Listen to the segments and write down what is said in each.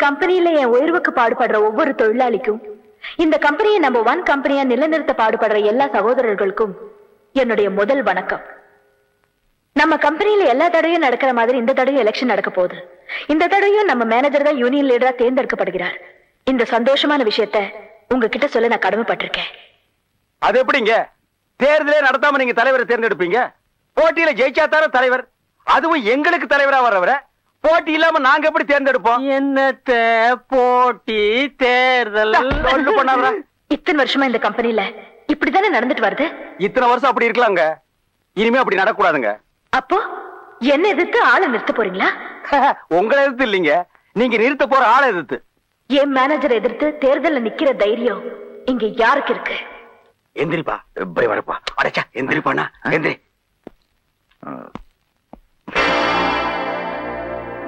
கம்பெனியில என் உயர்வுக்கு பாடுபடுற ஒவ்வொரு தொழிலாளிக்கும், இந்த கம்பெனியை நம்பர் 1 கம்பெனியா நிலைநிறுத்த பாடுபடுற எல்லா சகோதரர்களுக்கும் என்னுடைய முதல் வணக்கம். நம்ம கம்பெனியில எல்லா தடவையும் நடக்கிற மாதிரி இந்த தடவையும் எலெக்ஷன் நடக்க போகுது. இந்த தடவையும் நம்ம மேனேஜர் தான் யூனியன் லீடரா தேர்ந்தெடுக்கப்படுகிறார். இந்த சந்தோஷமான விஷயத்த உங்ககிட்ட சொல்ல நான் கடமைப்பட்டிருக்கேன். அது எப்படிங்க? தேர்தலே நடத்தாம நீங்க தலைவரை தேர்ந்தெடுப்பீங்க? போட்டியில ஜெயிச்சாத்தான தலைவர், அதுவும் எங்களுக்கு தலைவரா வர்றவரை போட்டி இல்லாம நாங்க எப்படி தேர்ந்தெடுப்போம்? என்னத்த போட்டி தேர்தல் பண்ணாத. இத்தனை வருஷமா இந்த கம்பெனில இப்படித்தானே நடந்துட்டு வருது. இத்தனை வருஷம் அப்படி இருக்கலாங்க, இனிமே அப்படி நடக்கூடாதுங்க. அப்போ என்ன எதிர்த்து ஆளை நிறுத்த போறீங்களா? உங்களை எதிர்த்து இல்லைங்க, நீங்க நிறுத்த போற ஆளை எதிர்த்து. என் மேனேஜர் எதிர்த்து தேர்தல்ல நிக்கிற தைரியம் இங்க யாருக்கு இருக்கு? எந்திரிப்பா, வரப்பா. அடைச்சா எந்திரிப்பாண்ணா, எந்திரி.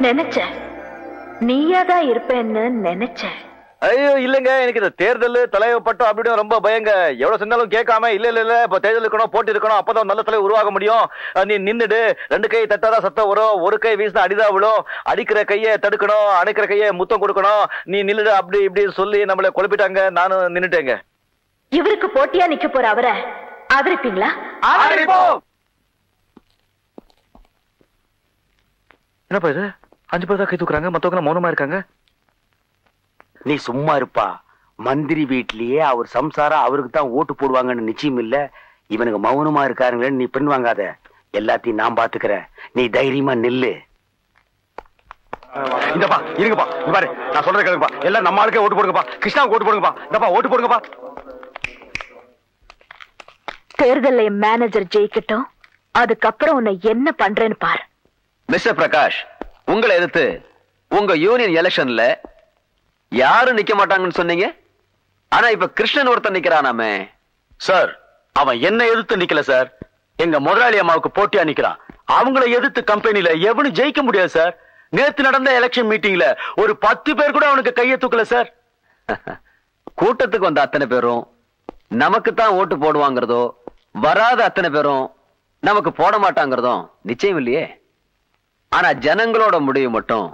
நினைச்சேன் நீயாதான் இருப்பேன்னு நினைச்சேன். ஐயோ இல்லங்க, எனக்கு இந்த தேர்தல் தலைவர் பட்டம் அப்படின்னு ரொம்ப பயங்க. எவ்வளவு சொன்னாலும் கேட்காம இல்ல இல்ல இல்ல இப்ப தேர்தல் இருக்கணும், போட்டி இருக்கணும், அப்பதான் நல்ல தலைவர் உருவாக முடியும். நீ நின்னுடு, 2 கை தட்டாதான் சத்தம் வரும், ஒரு கை வீசினா அடிதா விழும், அடிக்கிற கையை தடுக்கணும், அணைக்கிற கையை முத்தம் கொடுக்கணும், நீ நில்லுடு அப்படி இப்படி சொல்லி நம்மள குழப்பிட்டாங்க. நானும் நின்னுட்டேங்க. இவருக்கு போட்டியா நிக்க போற அவரை ஆதரிப்பீங்களா? என்னப்பா இது, 5 பேர் தான் கை தூக்குறாங்க, மத்தவங்க மௌனமா இருக்காங்க. நீ சும்மா இருப்பா. மந்திரி வீட்லயே அவர் சம்சாரம் அவருக்கு தான் ஓட்டு போடுவாங்கன்னு நிச்சயம் இல்ல. இவனுக்கு மௌனமா இருக்காருங்களேன்னு நீ பெண் வாங்காத. எல்லாத்தையும் நான் பாத்துக்கிறேன், நீ தைரியமா நில்லு. இந்தப்பா இருங்கப்பா, இங்க பாரு, நான் சொல்றேன் கேளுங்கப்பா. எல்லாம் நம்ம ஆளுக்கே ஓட்டு போடுங்கப்பா. கிருஷ்ணாவுக்கு ஓட்டு போடுங்கப்பா. இந்தப்பா ஓட்டு போடுங்கப்பா. தேர்தல்ல என் மேனேஜர் ஜெயிக்கட்டும், அதுக்கப்புறம் உன்னை என்ன பண்றேன்னு பாரு. மிஸ்டர் பிரகாஷ், உங்களை எதிர்த்து உங்க யூனியன் எலெக்ஷன்ல யாரும் நிக்க மாட்டாங்கன்னு சொன்னீங்க. ஆனா இப்ப கிருஷ்ணன் ஒருத்தன் நிக்கிறானாமே. சார், அவன் என்ன எதிர்த்து நிக்கல சார், எங்க முதலாளி அம்மாவுக்கு போட்டியா நிக்கிறான். அவங்களை எதிர்த்து கம்பெனில எவனும் ஜெயிக்க முடியாது சார். நேத்து நடந்த எலெக்ஷன் மீட்டிங்ல ஒரு 10 பேர் கூட அவனுக்கு கையை தூக்கல சார். கூட்டத்துக்கு வந்த அத்தனை பேரும் நமக்கு தான் ஓட்டு போடுவாங்கிறதோ, வராத அத்தனை பேரும் நமக்கு போட மாட்டாங்கிறதும் நிச்சயம் இல்லையே. ஆனா ஜனங்களோட முடிவு மட்டும்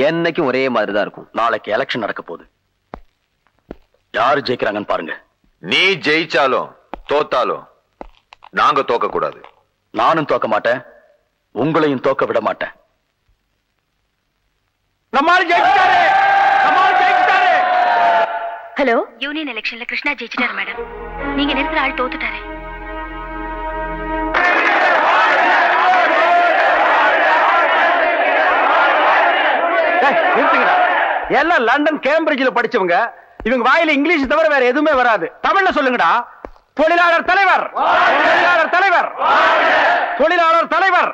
என்னைக்கும் ஒரே மாதிரி தான் இருக்கும். நாளைக்கு எலெக்ஷன் நடக்க போகுது, யாரு ஜெயிக்கிறாங்கன்னு பாருங்க. நீ ஜெயிச்சாலும் தோத்தாலும் நாங்க தோக்க கூடாது. நானும் தோக்க மாட்டேன், உங்களையும் தோக்க விட மாட்டேன். ஹலோ, யூனியன் எலெக்ஷன்ல கிருஷ்ணா ஜெயிச்சிட்டாரு மேடம். நீங்க நிறுத்துற ஆள் தோத்துட்டாரு. எல்லாம் லண்டன் கேம்பிரிட்ஜ்ல படிச்சவங்க. இவங்க வாயில இங்கிலீஷ் தவிர வேற எதுவுமே வராது. தமிழ்ல சொல்லுங்கடா. தொழிலாளர் தலைவர், தொழிலாளர் தலைவர், தொழிலாளர் தலைவர்.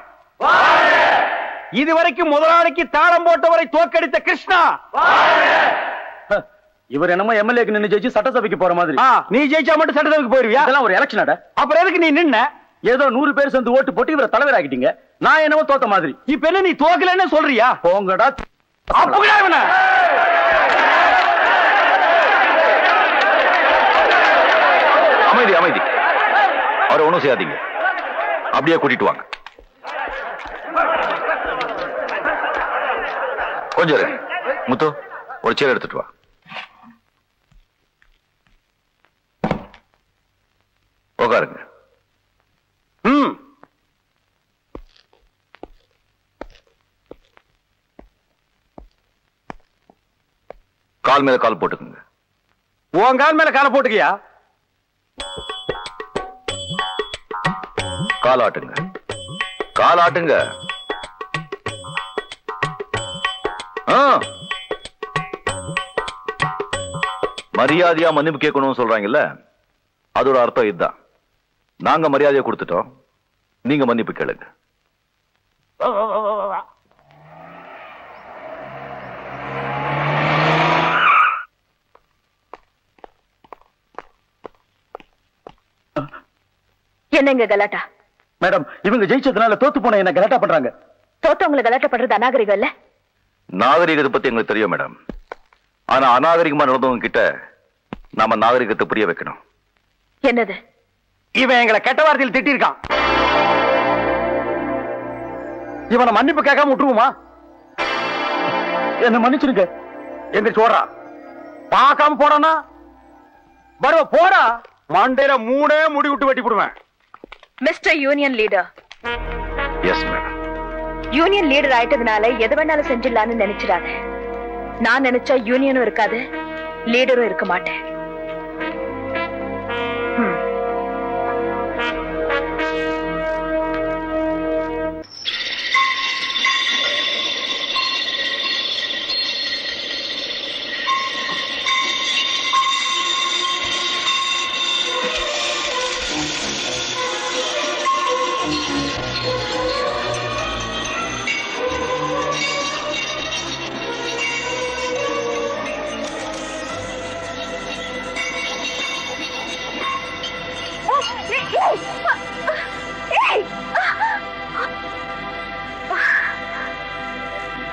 இதுவரைக்கும் முதலாளிக்கு தாளம் போட்டவரை தோற்கடித்த கிருஷ்ணா. இவர் என்னமோ எம்எல்ஏக்கு நின்னு ஜெயிச்சு சட்டசபைக்கு போற மாதிரி. நீ ஜெயிச்சா மட்டும் சட்டசபைக்கு போயிருவியா? இதெல்லாம் ஒரு எலெக்ஷன். அப்புறம் எதுக்கு நீ நின்ன? ஏதோ 100 பேர் சேர்ந்து ஓட்டு போட்டு இவரை தலைவர் ஆக்கிட்டீங்க. நான் என்னமோ தோத்த மாதிரி. இப்ப என்ன நீ தோக்கலன்னு சொல்றியா? போங்கடா. அமைதி அமைதி, அவரை ஒண்ணும் செய்யாதீங்க. அப்படியே கூட்டிட்டு வாங்க. கொஞ்சம் இருங்க. முத்து, ஒரு சேர் எடுத்துட்டு வா. உட்காருங்க. கால் மேல கால் போட்டுக்குங்க. உன் கால் மேல காலை போட்டுக்கியா? கால் ஆட்டுங்க, கால் ஆட்டுங்க. மரியாதையா மன்னிப்பு கேட்கணும்னு சொல்றாங்கல்ல, அதோட அர்த்தம் இதுதான். நாங்க மரியாதையை கொடுத்துட்டோம், நீங்க மன்னிப்பு கேளுங்க. என்னங்க கலாட்டா? மேடம், இவங்க ஜெயிச்சதுனால தோத்து போன என்ன கலாட்டா பண்றாங்க. தோத்தவங்களை கலாட்டா பண்றது அநாகரிகம் இல்ல? நாகரிகத்தை பத்தி எங்களுக்கு தெரியும் மேடம். ஆனா அநாகரிகமா நடந்தவங்க கிட்ட நாம நாகரிகத்தை புரிய வைக்கணும். என்னது? இவன் எங்களை கெட்ட வார்த்தையில் திட்டிருக்கான். இவனை மன்னிப்பு கேட்காம விட்டுருவோமா? என்ன மன்னிச்சிருங்க. எந்திரிச்சு ஓடுறா. பார்க்காம போறானா வருவ போடா. மண்டையில மூணே முடி விட்டு வெட்டி போடுவேன். Mister union leader, yes madam. Union leader ஆயிட்டதுனால எது வேணாலும் செஞ்சிடலான்னு நினைச்சிடாத. நான் நினைச்சா யூனியனும் இருக்காது, லீடரும் இருக்க மாட்டேன்.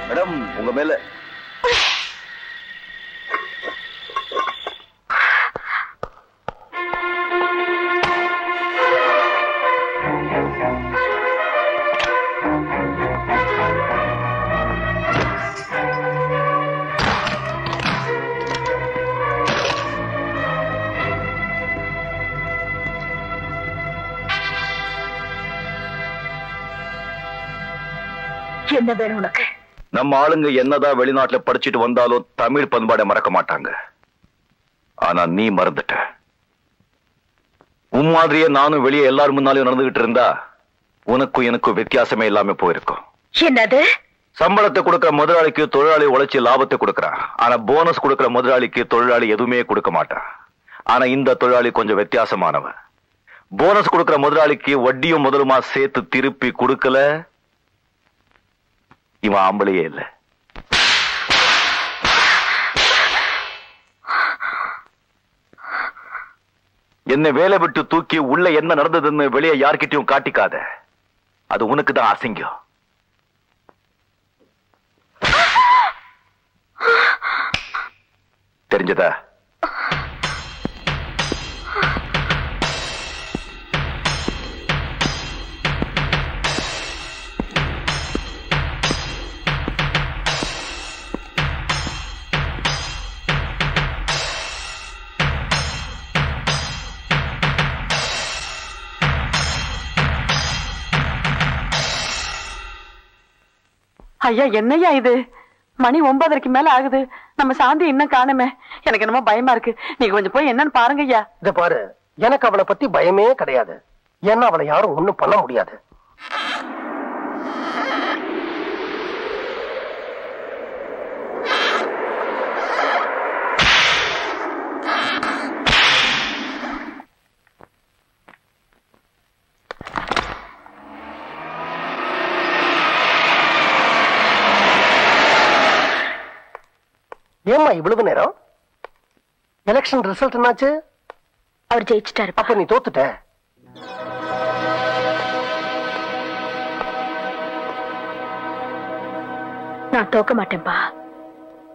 மேடம் உங்க மேல என்ன வேணும் உனக்கு? நம்ம ஆளுங்க என்னதான் வெளிநாட்டுல படிச்சுட்டு வந்தாலும் தமிழ் பண்பாடை மறக்க மாட்டாங்க. ஆனா நீ மறந்துட்ட. உன் மாதிரியே நானும் வெளியே எல்லாரும் முன்னாலையும் நடந்துகிட்டு இருந்தா உனக்கும் எனக்கும் வித்தியாசமே இல்லாம போயிருக்கும். என்னது? சம்பளத்தை கொடுக்கிற முதலாளிக்கு தொழிலாளி உழைச்சி லாபத்தை கொடுக்கறான். ஆனா போனஸ் கொடுக்கிற முதலாளிக்கு தொழிலாளி எதுவுமே கொடுக்க மாட்டான். ஆனா இந்த தொழிலாளி கொஞ்சம் வித்தியாசமானவன். போனஸ் கொடுக்கிற முதலாளிக்கு வட்டியும் முதலுமா சேர்த்து திருப்பி கொடுக்கல. இவன் ஆம்பளையே இல்ல. என்ன வேலை விட்டு தூக்கி உள்ள என்ன நடந்ததுன்னு வெளியே யார்கிட்டயும் காட்டிக்காத. அது உனக்கு தான் அசிங்கம். தெரிஞ்சதா? ஐயா என்னையா இது? மணி 9:30 மேல ஆகுது. நம்ம சாந்தி இன்னும் காணுமே. எனக்கு என்னமோ பயமா இருக்கு. நீங்க கொஞ்சம் போய் என்னன்னு பாருங்க ஐயா. இத பாரு, எனக்கு அவளை பத்தி பயமே கிடையாது. ஏன்னா அவளை யாரும் ஒண்ணும் பண்ண முடியாது. ஏம்மா இவ்வளவு நேரம்? எலெக்ஷன் ரிசல்ட் என்னாச்சு? அவர் ஜெயிச்சிட்டாரு. அப்ப நீ தோத்துட்ட. நான் தோக்க மாட்டேன்பா.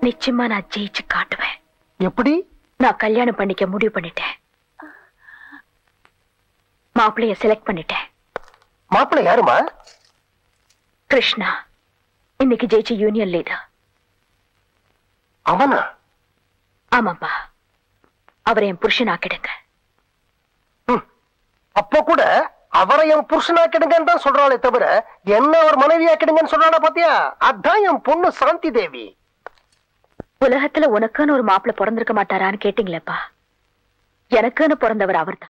நிச்சயமா நான் ஜெயிச்சு காட்டுவேன். எப்படி? நான் கல்யாணம் பண்ணிக்க முடிவு பண்ணிட்டேன். மாப்பிள்ளைய செலக்ட் பண்ணிட்டேன். மாப்பிள்ளை யாருமா? கிருஷ்ணா, இன்னைக்கு ஜெயிச்ச யூனியன் லீடர். அவனா? ஆமாப்பா, அவரை என் புருஷனாக்கிடுங்க. அப்ப கூட அவரை என் புருஷனாக்கிடுங்கன்னு தான் சொல்றாளே தவிர என்ன ஒரு மனைவியாக்கிடுங்கன்னு சொல்றாளா பாத்தியா? அதான் என் பொண்ணு சாந்தி தேவி. உலகத்துல உனக்குன்னு ஒரு மாப்பிள்ளை பிறந்திருக்க மாட்டாரான்னு கேட்டீங்களேப்பா. எனக்குன்னு பிறந்தவர் அவர்தான்.